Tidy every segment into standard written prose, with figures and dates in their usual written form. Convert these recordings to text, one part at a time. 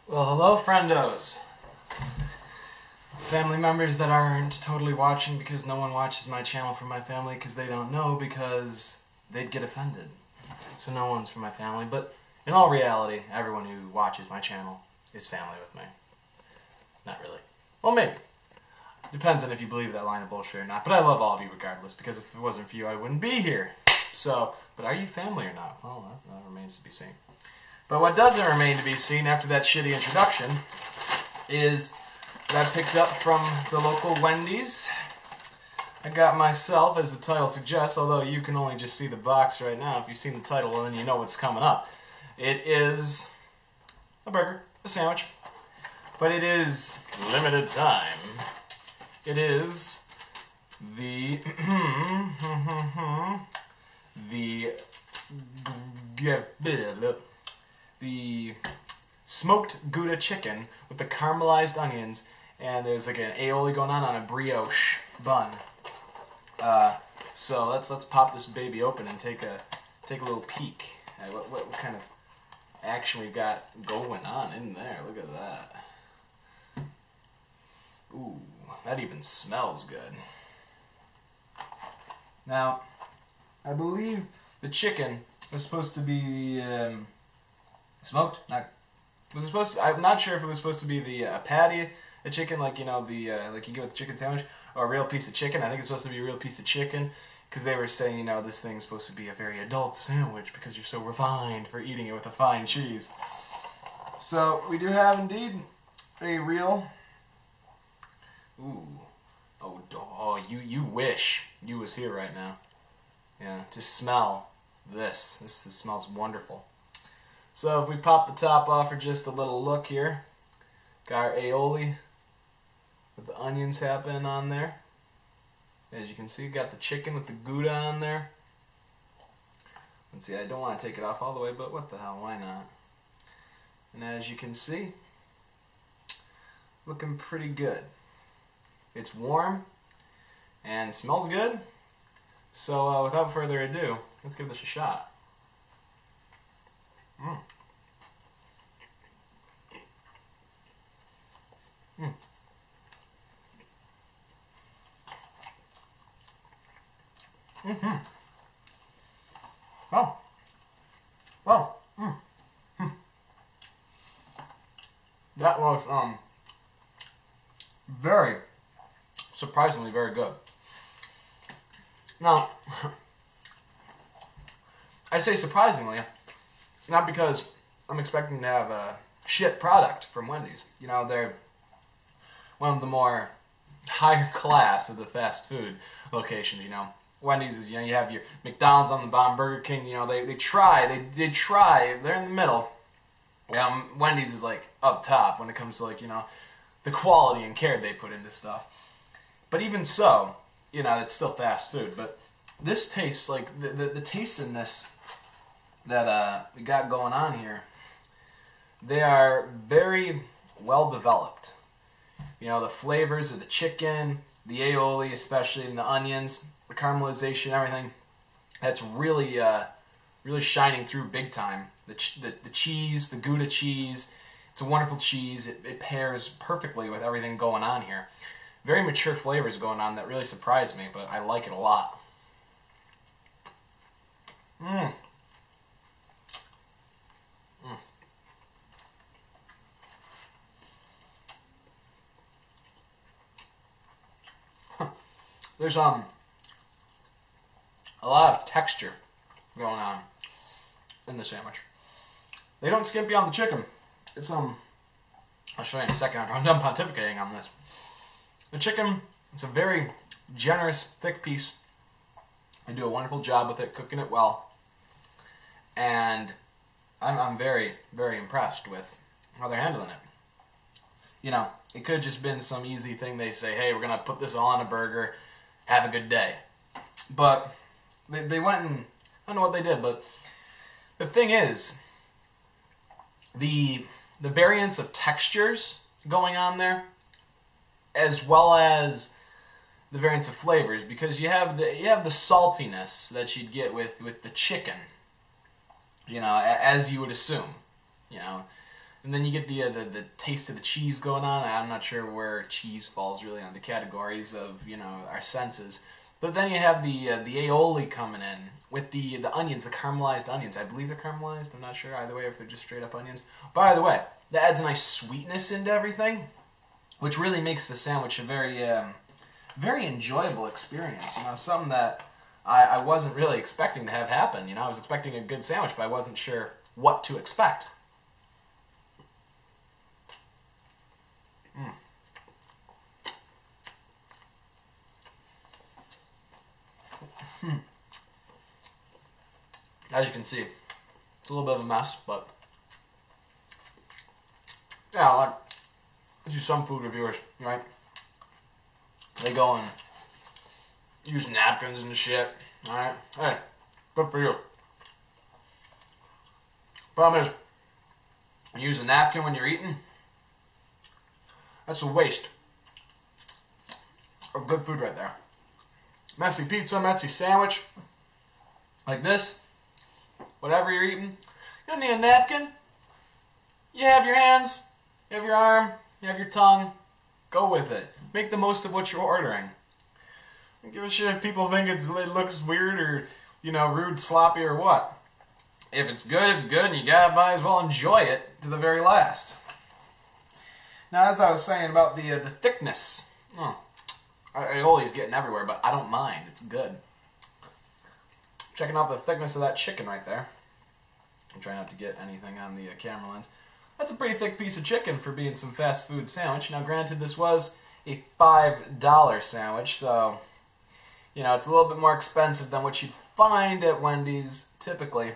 Well, hello, friendos. Family members that aren't totally watching because no one watches my channel from my family because they don't know because they'd get offended. So no one's from my family, but in all reality, everyone who watches my channel is family with me. Not really. Well, maybe. Depends on if you believe that line of bullshit or not, but I love all of you regardless because if it wasn't for you, I wouldn't be here. So, but are you family or not? Well, that remains to be seen. But what doesn't remain to be seen after that shitty introduction is that I picked up from the local Wendy's. I got myself, as the title suggests, although you can only just see the box right now. If you've seen the title, well, then you know what's coming up. It is a burger, a sandwich, but it is limited time. It is the the smoked Gouda chicken with the caramelized onions, and there's like an aioli going on a brioche bun. So let's pop this baby open and take a little peek at what kind of action we've got going on in there. Look at that. Ooh, that even smells good. Now, I believe the chicken was supposed to be smoked. I'm not sure if it was supposed to be the patty, a chicken, like like you get with the chicken sandwich, or a real piece of chicken. I think it's supposed to be a real piece of chicken because they were saying this thing's supposed to be a very adult sandwich because you're so refined for eating it with a fine cheese. So we do have indeed a real. Ooh, oh, you wish you was here right now. Yeah, to smell this. This smells wonderful. So if we pop the top off for just a little look here, got our aioli with the onions happening on there. As you can see, got the chicken with the Gouda on there. Let's see, I don't want to take it off all the way, but what the hell, why not? And as you can see, looking pretty good. It's warm and smells good. So without further ado, let's give this a shot. Mm. Mm. Mm-hmm. Oh. Wow. Mm. Mm. That was very surprisingly very good. Now, I say surprisingly, not because I'm expecting to have a shit product from Wendy's. They're one of the more higher class of the fast food locations. Wendy's is, you have your McDonald's on the bottom, Burger King, they try, they're in the middle. Wendy's is like up top when it comes to the quality and care they put into stuff. But even so, it's still fast food. But this tastes like the taste in this that we got going on here. They are very well developed. The flavors of the chicken, the aioli, especially, and the onions, the caramelization, everything. That's really really shining through big time. The cheese, the Gouda cheese. It's a wonderful cheese. It pairs perfectly with everything going on here. Very mature flavors going on that really surprised me, but I like it a lot. Mmm. Mm. There's a lot of texture going on in the sandwich. They don't skimp you on the chicken. It's I'll show you in a second after I'm done pontificating on this. The chicken, it's a very generous, thick piece. They do a wonderful job with it, cooking it well. And I'm very, very impressed with how they're handling it. It could have just been some easy thing. They say, hey, we're going to put this all on a burger, have a good day. But they went and, I don't know what they did, but the thing is, the variance of textures going on there, as well as the variance of flavors, because you have the saltiness that you'd get with the chicken, as you would assume, And then you get the taste of the cheese going on. I'm not sure where cheese falls really on the categories of, you know, our senses. But then you have the aioli coming in with the onions, the caramelized onions. I believe they're caramelized. I'm not sure either way if they're just straight up onions. By the way, that adds a nice sweetness into everything, which really makes the sandwich a very very enjoyable experience. You know, something that I wasn't really expecting to have happen. You know, I was expecting a good sandwich, but I wasn't sure what to expect. As you can see, it's a little bit of a mess, but yeah, like, this is some food reviewers, right? They go and use napkins and shit, alright? Hey, good for you. Problem is, you use a napkin when you're eating, that's a waste of good food right there. Messy pizza, messy sandwich, like this, whatever you're eating, you don't need a napkin. You have your hands, you have your arm, you have your tongue, go with it. Make the most of what you're ordering. Don't give a shit if people think it looks weird or, you know, rude, sloppy, or what. If it's good, and you might as well enjoy it to the very last. Now, as I was saying about the thickness, aioli's getting everywhere, but I don't mind. It's good. Checking out the thickness of that chicken right there. I'm trying not to get anything on the camera lens. That's a pretty thick piece of chicken for being some fast food sandwich. Now, granted, this was a $5 sandwich, so, you know, it's a little bit more expensive than what you'd find at Wendy's typically,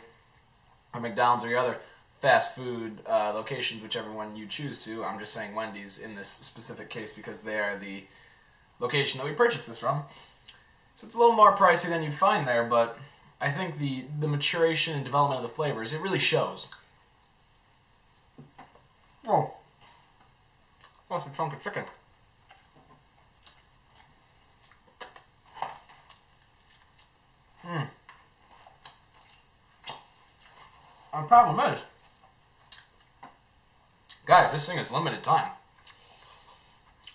or McDonald's, or your other fast food locations, whichever one you choose to. I'm just saying Wendy's in this specific case because they are the location that we purchased this from. So it's a little more pricey than you'd find there, but I think the maturation and development of the flavors, it really shows. Oh, that's a chunk of chicken. The problem is, guys, this thing is limited time.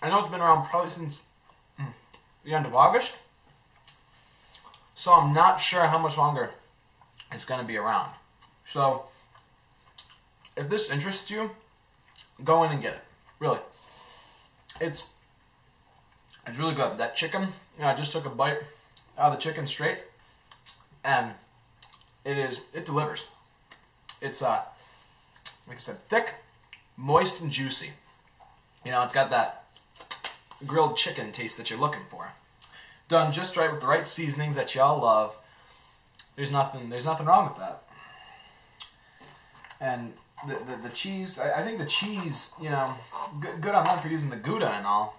I know it's been around probably since the end of August, so I'm not sure how much longer it's going to be around. So, if this interests you, go in and get it. Really. It's really good. That chicken, you know, I just took a bite out of the chicken straight, and it delivers. It's, like I said, thick, moist, and juicy. You know, it's got that grilled chicken taste that you're looking for. Done just right with the right seasonings that y'all love. There's nothing wrong with that. And the cheese, I think the cheese, you know, good on them for using the Gouda and all.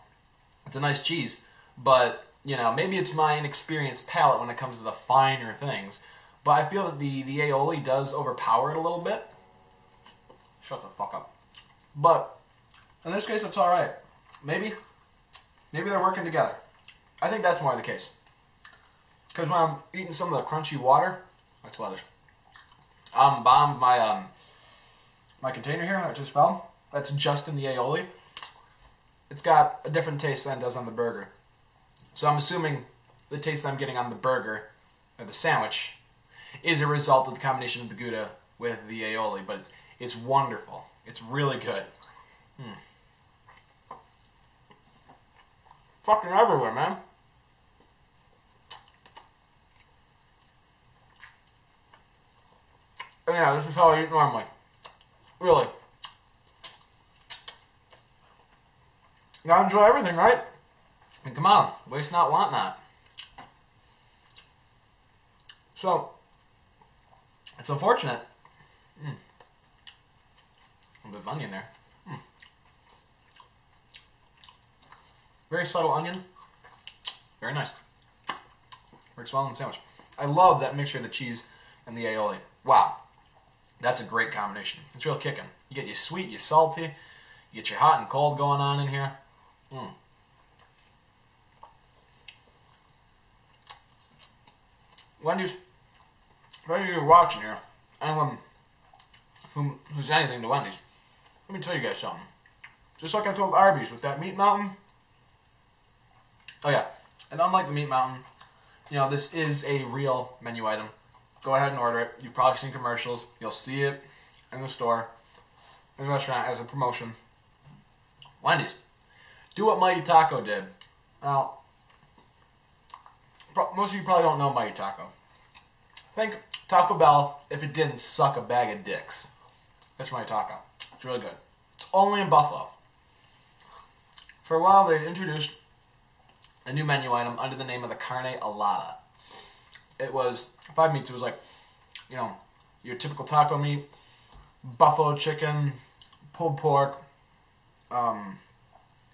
It's a nice cheese, but, you know, maybe it's my inexperienced palate when it comes to the finer things. But I feel that the aioli does overpower it a little bit. Shut the fuck up. But in this case, it's all right. Maybe they're working together. I think that's more the case. Because when I'm eating some of the crunchy water, that's lettuce. Bombed my my container here that just fell. That's just in the aioli. It's got a different taste than it does on the burger. So I'm assuming the taste that I'm getting on the burger or the sandwich is a result of the combination of the Gouda with the aioli, but it's wonderful. It's really good. Fucking everywhere, man. And yeah, this is how I eat normally. Really. You gotta enjoy everything, right? And come on, waste not, want not. So, it's unfortunate. A little bit of onion there. Very subtle onion. Very nice. Works well in the sandwich. I love that mixture of the cheese and the aioli. Wow. That's a great combination. It's real kicking. You get your sweet, your salty, you get your hot and cold going on in here. Wendy's, if any of you are watching here, anyone who's anything to Wendy's, let me tell you guys something. Just like I told Arby's with that meat mountain. Oh yeah, and unlike the meat mountain, you know, this is a real menu item. Go ahead and order it. You've probably seen commercials. You'll see it in the store, in the restaurant as a promotion. Wendy's. Do what Mighty Taco did. Now, most of you probably don't know Mighty Taco. Think Taco Bell if it didn't suck a bag of dicks. That's Mighty Taco. It's really good. It's only in Buffalo. For a while, they introduced a new menu item under the name of the carne alada. It was 5 meats. It was like, you know, your typical taco meat, buffalo chicken, pulled pork,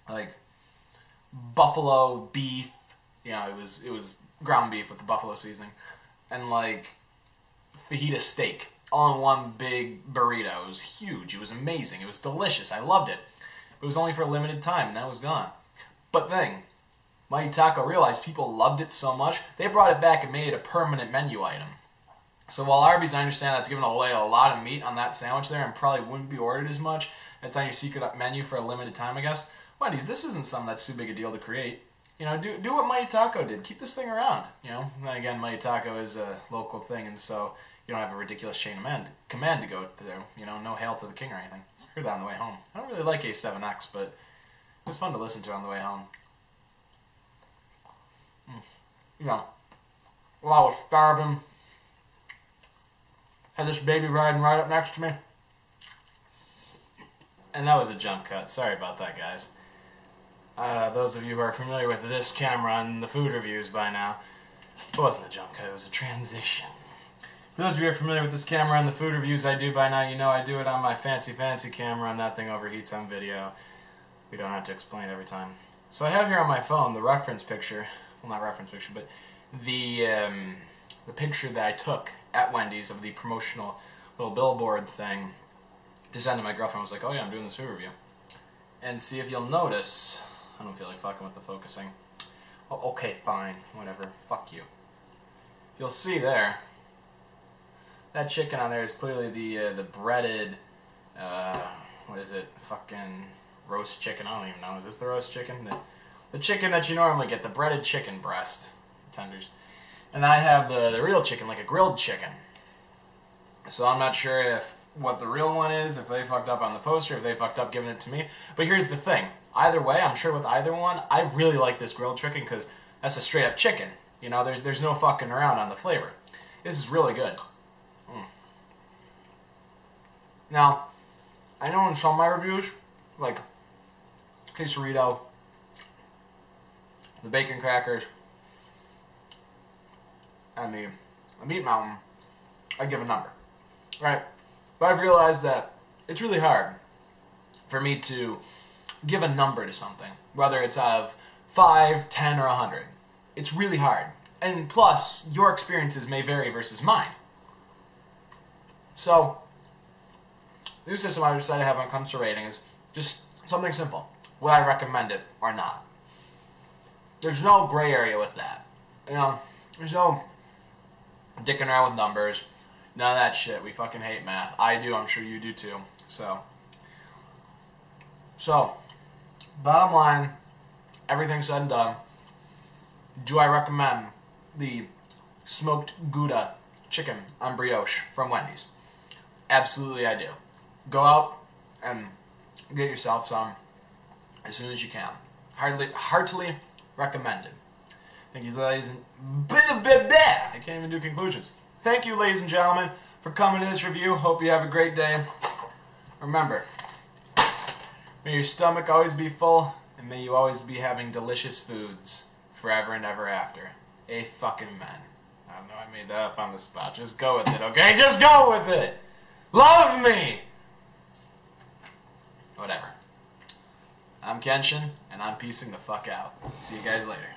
like buffalo beef. You know, it was ground beef with the buffalo seasoning, and like fajita steak, all in one big burrito. It was huge. It was amazing. It was delicious. I loved it. It was only for a limited time, and that was gone. But then, Mighty Taco realized people loved it so much, they brought it back and made it a permanent menu item. So while Arby's, I understand that's giving away a lot of meat on that sandwich there and probably wouldn't be ordered as much, it's on your secret menu for a limited time, I guess. Wendy's, this isn't something that's too big a deal to create. You know, do what Mighty Taco did. Keep this thing around, you know. And again, Mighty Taco is a local thing, and so you don't have a ridiculous chain of command to go through. You know, no hail to the king or anything. Heard that on the way home. I don't really like A7X, but it was fun to listen to on the way home. You know, while I was starving, had this baby riding right up next to me. And that was a jump cut. Sorry about that, guys. Those of you who are familiar with this camera and the food reviews by now, it wasn't a jump cut, it was a transition. For those of you who are familiar with this camera and the food reviews I do by now, you know I do it on my fancy camera and that thing overheats on video. We don't have to explain it every time. So I have here on my phone the reference picture, well not reference picture, but the picture that I took at Wendy's of the promotional little billboard thing to send to my girlfriend. I was like, oh yeah, I'm doing this food review. And see if you'll notice, I don't feel like fucking with the focusing. Oh, okay, fine, whatever, fuck you. You'll see there, that chicken on there is clearly the breaded, what is it, fucking roast chicken, I don't even know, is this the roast chicken? The chicken that you normally get, the breaded chicken breast, tenders. And I have the real chicken, like a grilled chicken. So I'm not sure if what the real one is, if they fucked up on the poster, if they fucked up giving it to me. But here's the thing. Either way, I'm sure with either one, I really like this grilled chicken because that's a straight up chicken. You know, there's no fucking around on the flavor. This is really good. Now, I know in some of my reviews, like quesarito, the bacon crackers, and the meat mountain, I give a number, right? But I've realized that it's really hard for me to give a number to something, whether it's out of 5, 10, or 100. It's really hard. And plus, your experiences may vary versus mine. So, the new system I decided to have when it comes to rating is just something simple. Would I recommend it or not? There's no gray area with that. You know, there's no dicking around with numbers. None of that shit. We fucking hate math. I do. I'm sure you do too. So, bottom line, everything said and done, do I recommend the smoked Gouda chicken on brioche from Wendy's? Absolutely I do. Go out and get yourself some as soon as you can. Heartily recommended. Thank you, ladies and... I can't even do conclusions. Thank you, ladies and gentlemen, for coming to this review. Hope you have a great day. Remember, may your stomach always be full, and may you always be having delicious foods forever and ever after. A fucking man. I don't know, I made that up on the spot. Just go with it, okay? Just go with it! Love me! Whatever. I'm Kenshin, and I'm peacing the fuck out. See you guys later.